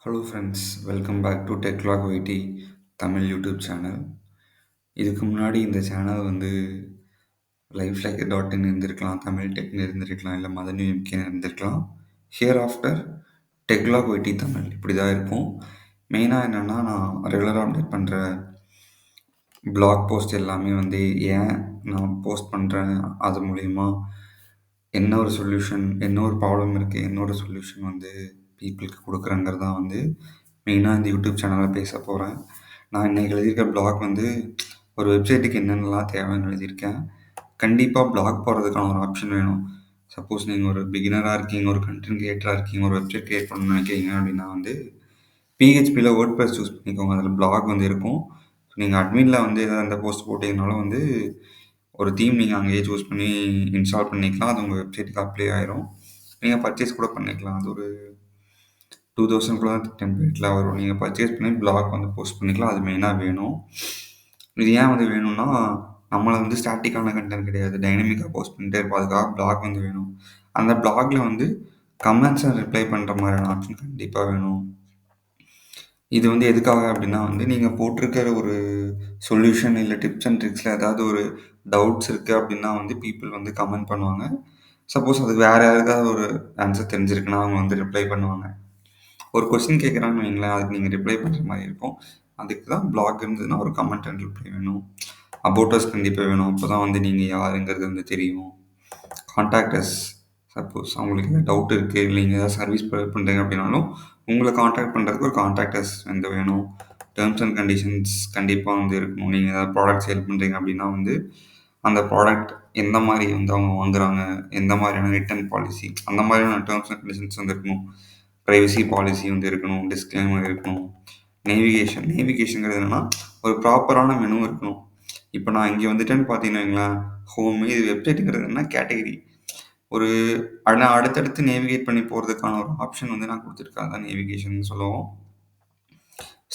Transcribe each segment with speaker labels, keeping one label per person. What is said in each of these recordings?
Speaker 1: Hello friends, welcome back to Techlog YT Tamil YouTube channel. இதுக்கு முன்னாடி இந்த சேனல் வந்து லைஃப் லைக் டாட் இன் இருந்திருக்கலாம், தமிழ் டெக்னு இருந்திருக்கலாம், இல்லை மதனி எம்கேன்னு இருந்திருக்கலாம். ஹியர் ஆஃப்டர் டெக்லாக் ஒய்டி தமிழ் இப்படி தான் இருக்கும். மெயினாக என்னென்னா, நான் ரெகுலராக அப்டேட் பண்ணுற பிளாக் போஸ்ட் எல்லாமே வந்து ஏன் நான் போஸ்ட் பண்ணுறேன், அது மூலிமா என்ன ஒரு சொல்யூஷன், என்ன ஒரு ப்ராப்ளம் இருக்குது, என்ன ஒரு சொல்யூஷன் வந்து பீப்புளுக்கு கொடுக்குறேங்கிறது தான் வந்து மெயினாக இந்த யூடியூப் சேனலில் பேச போகிறேன். நான் இன்றைக்கி எழுதியிருக்க பிளாக் வந்து ஒரு வெப்சைட்டுக்கு என்னென்னலாம் தேவைன்னு எழுதியிருக்கேன். கண்டிப்பாக பிளாக் போடுறதுக்கான ஒரு ஆப்ஷன் வேணும். சப்போஸ் நீங்கள் ஒரு பிகினராக இருக்கீங்க, ஒரு கண்டென்ட் கிரியேட்டராக இருக்கீங்க, ஒரு வெப்சைட் கிரியேட் பண்ணணும்னு நினைக்கிறீங்க அப்படின்னா வந்து பிஹெச்பியில் வேர்ட்பிரஸ் சூஸ் பண்ணிக்கோங்க. அதில் பிளாக் வந்து இருக்கும். ஸோ நீங்கள் அட்மினில் வந்து எதாவது அந்த போஸ்ட் போட்டிங்கனாலும் வந்து ஒரு தீம் நீங்கள் அங்கேயே சூஸ் பண்ணி இன்ஸ்டால் பண்ணிக்கலாம். அது உங்கள் வெப்சைட்டுக்கு அப்ளை ஆயிரும். நீங்கள் பர்ச்சேஸ் கூட பண்ணிக்கலாம். அது ஒரு 2000 தான் டெம்ப்ளேட்டில் வரும். நீங்கள் பர்ச்சேஸ் பண்ணி பிளாக் வந்து போஸ்ட் பண்ணிக்கலாம். அது மெயினாக வேணும். இது ஏன் வந்து வேணும்னா, நம்மள வந்து ஸ்டாட்டிக்கான கண்டென்ட் கிடையாது. டைனமிக்காக போஸ்ட் பண்ணிட்டே இருப்போம். அதுக்காக பிளாக் வந்து வேணும். அந்த பிளாக்ல வந்து கமெண்ட்ஸை ரிப்ளை பண்ணுற மாதிரியான ஆப்ஷன் கண்டிப்பாக வேணும். இது வந்து எதுக்காக அப்படின்னா வந்து, நீங்கள் போட்டிருக்கிற ஒரு சொல்யூஷன் இல்லை டிப்ஸ் அண்ட் ட்ரிக்ஸில் ஏதாவது ஒரு டவுட்ஸ் இருக்குது அப்படின்னா வந்து பீப்புள் வந்து கமெண்ட் பண்ணுவாங்க. சப்போஸ் அதுக்கு வேறு யாருக்காவது ஒரு ஆன்சர் தெரிஞ்சிருக்குன்னா அவங்க வந்து ரிப்ளை பண்ணுவாங்க. ஒரு கொஸ்டின் கேட்குறாங்கன்னு வைங்களேன், அதுக்கு நீங்கள் ரிப்ளை பண்ணுற மாதிரி இருக்கும். அதுக்கு தான் பிளாக் இருந்ததுன்னா ஒரு கமெண்ட் அண்ட் ரிப்ளை வேணும். அபவுட் அஸ் கண்டிப்பாக வேணும். அப்போ தான் வந்து நீங்கள் யாருங்கிறது வந்து தெரியும். கான்டாக்ட் அஸ், சப்போஸ் அவங்களுக்கு எதாவது டவுட் இருக்குது, இல்லை நீங்கள் ஏதாவது சர்வீஸ் ப்ரொவைட் பண்ணுறீங்க அப்படின்னாலும் உங்களை கான்டாக்ட் பண்ணுறதுக்கு ஒரு கான்டாக்ட் அஸ் வந்து வேணும். டேர்ம்ஸ் அண்ட் கண்டிஷன்ஸ் கண்டிப்பாக வந்து இருக்கணும். நீங்கள் ஏதாவது ப்ராடக்ட் சேல் பண்ணுறீங்க அப்படின்னா வந்து அந்த ப்ராடக்ட் எந்த மாதிரி வந்து அவங்க வாங்குறாங்க, எந்த மாதிரியான ரிட்டர்ன் பாலிசி, அந்த மாதிரியான டேர்ம்ஸ் அண்ட் கண்டிஷன்ஸ் வந்து இருக்கணும். ப்ரைவசி பாலிசி வந்து இருக்கணும். டிஸ்க்ளைமர் இருக்கணும். நேவிகேஷன்ங்கிறது என்னென்னா, ஒரு ப்ராப்பரான மெனு இருக்கணும். இப்போ நான் இங்கே வந்துட்டேன்னு பார்த்தீங்கன்னா வைங்களேன், ஹோமு இது வெப்சைட்டுங்கிறது என்ன கேட்டகரி. ஒரு நான் அடுத்தடுத்து நேவிகேட் பண்ணி போகிறதுக்கான ஒரு ஆப்ஷன் வந்து நான் கொடுத்துருக்கேன். அதான் நேவிகேஷன் சொல்லுவோம்.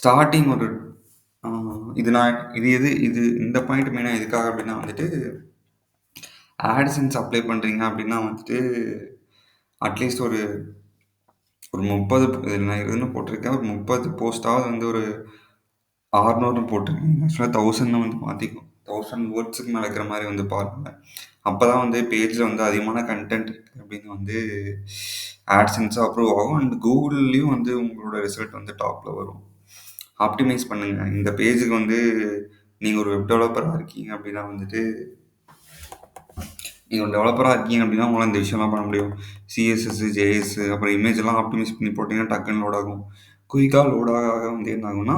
Speaker 1: ஸ்டார்டிங் ஒரு இது நான் இது இந்த பாயிண்ட் மெயினாக எதுக்காக அப்படின்னா வந்துட்டு, ஆட்சென்ஸ் அப்ளை பண்ணுறீங்க அப்படின்னா வந்துட்டு அட்லீஸ்ட் ஒரு ஒரு 30 இதில் நான் இதுன்னு போட்டிருக்கேன். ஒரு 30 போஸ்ட்டாவது வந்து ஒரு 600 போட்டிருக்கேன். ஆக்சுவலாக 1000 வந்து மாற்றிக்கும். 1000 வேர்ட்ஸுக்கு மேலே இருக்கிற மாதிரி வந்து பாருங்கள். அப்போ தான் வந்து பேஜில் வந்து அதிகமான கண்டென்ட் இருக்குது அப்படின்னு வந்து ஆட்சென்ஸாக அப்ரூவ் ஆகும். அண்ட் கூகுள்லேயும் வந்து உங்களோட ரிசல்ட் வந்து டாப்பில் வரும். ஆப்டிமைஸ் பண்ணுங்கள். இந்த பேஜுக்கு வந்து நீங்கள் ஒரு வெப் டெவலப்பராக இருக்கீங்க அப்படின்னா வந்துட்டு, நீங்கள் ஒரு டெவலப்பராக இருக்கீங்க அப்படின்னா உங்களால் இந்த விஷயம்லாம் பண்ண முடியும். சிஎஸ்எஸ், ஜேஎஸ், அப்புறம் இமேஜ் எல்லாம் ஆப்டிமைஸ் பண்ணி போட்டிங்கன்னா டக்குன்னு லோட் ஆகும். குயிக்காக லோட் ஆக வந்து என்ன ஆகும்னா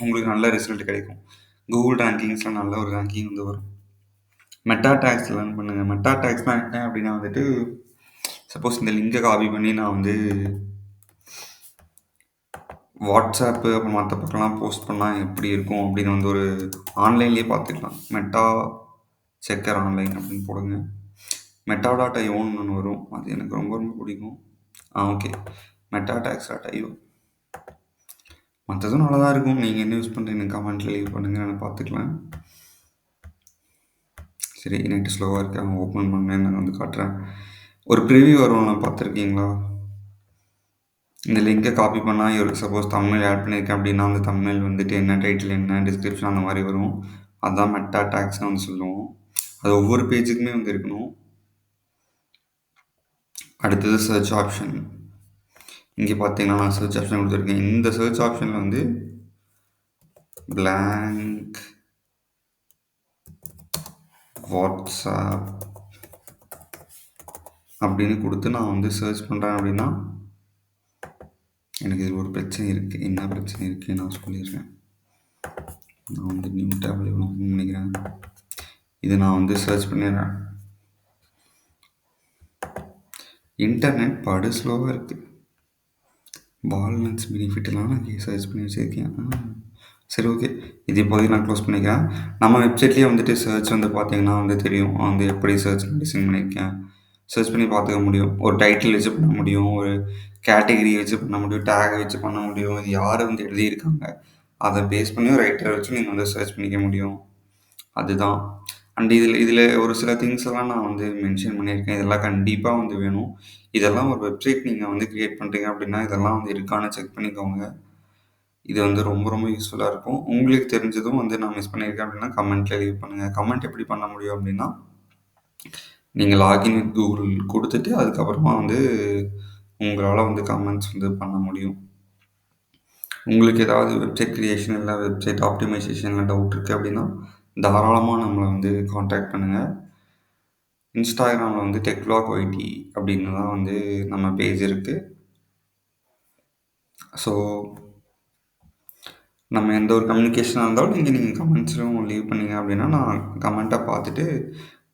Speaker 1: உங்களுக்கு நல்ல ரிசல்ட் கிடைக்கும். கூகுள் ரேங்கிங்ஸில் நல்ல ஒரு ரேங்கிங் வந்து வரும். மெட்டா டேக்ஸ் லேர்ன் பண்ணுங்கள். மெட்டா டேக்ஸ்னால் என்ன அப்படின்னா வந்துட்டு, சப்போஸ் இந்த லிங்கை காப்பி பண்ணி நான் வந்து வாட்ஸ்அப்பு அப்புறம் மற்ற பக்கம்லாம் போஸ்ட் பண்ணால் எப்படி இருக்கும் அப்படின்னு வந்து ஒரு ஆன்லைன்லேயே பார்த்துக்கலாம். மெட்டா செக்கர் ஆன்லைன் அப்படின்னு போடுங்க. மெட்டா டாட் ஐஓன்னு ஒன்று வரும். அது எனக்கு ரொம்ப ரொம்ப பிடிக்கும். Okay, meta tags dot IO. மற்றதும் நல்லா தான் இருக்கும். நீங்கள் என்ன யூஸ் பண்ணுறீங்க கமெண்ட்டில் லீவ் பண்ணுங்கள், நான் பார்த்துக்கலாம். சரி, நெட்டு ஸ்லோவாக இருக்கு. அவங்க ஓப்பன் பண்ணேன், நான் வந்து காட்டுறேன். ஒரு ப்ரிவியூ வரும், நான் பார்த்துருக்கீங்களா? இந்த லிங்கை காப்பி பண்ணால் ஒரு சப்போஸ் தமிழ் ஆட் பண்ணியிருக்கேன் அப்படின்னா அந்த தமிழ் வந்துட்டு என்ன டைட்டில், என்ன டிஸ்கிரிப்ஷன் அந்த மாதிரி வரும். அதுதான் மெட்டா டேக்ஸ்னு வந்து சொல்லுவோம். அது ஒவ்வொரு பேஜுக்குமே வந்து இருக்கணும். அடுத்தது சர்ச் ஆப்ஷன். இங்கே பார்த்தீங்கன்னா நான் சர்ச் ஆப்ஷன் கொடுத்துருக்கேன். இந்த சர்ச் ஆப்ஷனில் வந்து blank வாட்ஸ்அப் அப்படின்னு கொடுத்து நான் வந்து சர்ச் பண்ணுறேன் அப்படின்னா எனக்கு இது ஒரு பிரச்சனை இருக்குது. என்ன பிரச்சனை இருக்குது நான் சொல்லிடுறேன். நான் வந்து நியூ டேப்ல நினைக்கிறேன். இது நான் வந்து சர்ச் பண்ணிடுறேன். இன்டர்நெட் படு ஸ்லோவாக இருக்குது. வால்நட்ஸ் பெனிஃபிட்லாம் நான் சர்ச் பண்ணி வச்சுருக்கேன். சரி, ஓகே, இது இப்போதைக்கு நான் க்ளோஸ் பண்ணிக்கிறேன். நம்ம வெப்சைட்லேயே வந்துட்டு சர்ச் வந்து பார்த்தீங்கன்னா வந்து தெரியும் வந்து எப்படி சர்ச் டிசைன் பண்ணியிருக்கேன். சர்ச் பண்ணி பார்த்துக்க முடியும். ஒரு டைட்டில் வச்சு பண்ண முடியும், ஒரு கேட்டகிரி வச்சு பண்ண முடியும், டேக் வச்சு பண்ண முடியும். இது யார் வந்து எழுதியிருக்காங்க அதை பேஸ் பண்ணி ஒரு ரைட்டரை வச்சு நீங்கள் வந்து சர்ச் பண்ணிக்க முடியும். அதுதான். அண்ட் இதில் ஒரு சில திங்ஸ் எல்லாம் நான் வந்து மென்ஷன் பண்ணியிருக்கேன். இதெல்லாம் கண்டிப்பாக வந்து வேணும். இதெல்லாம் ஒரு வெப்சைட் நீங்கள் வந்து கிரியேட் பண்ணுறீங்க அப்படின்னா, இதெல்லாம் வந்து இருக்கான்னு செக் பண்ணிக்கோங்க. இது வந்து ரொம்ப ரொம்ப யூஸ்ஃபுல்லா இருக்கும். உங்களுக்கு தெரிஞ்சதும் வந்து நான் மிஸ் பண்ணியிருக்கேன் அப்படின்னா, கமெண்ட்ல லீவ் பண்ணுங்க. கமெண்ட் எப்படி பண்ண முடியும் அப்படின்னா, நீங்க லாகின் வித் கூகுள் குடுத்துட்டு, அதுக்கப்புறமா வந்து உங்களால வந்து கமெண்ட்ஸ் வந்து பண்ண முடியும். உங்களுக்கு ஏதாவது வெப்சைட் கிரியேஷன் இல்ல வெப்சைட் ஆப்டிமைசேஷன்ல டவுட் இருக்கு அப்படின்னா, தாராளமா நம்மள வந்து கான்டாக்ட் பண்ணுங்க. இன்ஸ்டாகிராம்ல வந்து டெக்வ்லாக் அப்படின்னு தான் வந்து நம்ம பேஜ் இருக்கு. ஸோ நம்ம எந்த ஒரு கம்யூனிகேஷனா இருந்தாலும் நீங்க கமெண்ட்ஸ்லும் லீவ் பண்ணீங்க அப்படின்னா, நான் கமெண்ட்ட பார்த்துட்டு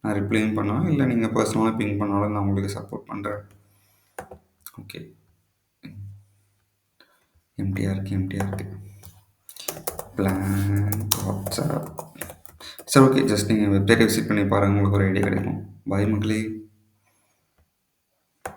Speaker 1: நான் ரிப்ளையும் பண்ணுவேன். இல்ல நீங்க பெர்சனலா பிங் பண்ணாலும் நான் உங்களுக்கு சப்போர்ட் பண்றேன். ஓகே. எம்ப்டியா இருக்கு. Blank WhatsApp. சரி, ஓகே. ஜஸ்ட் நீங்க வெப்சைட்ட விசிட் பண்ணி பாருங்க. உங்களுக்கு ஒரு ஐடியா கிடைக்கும். பாய் மக்களே!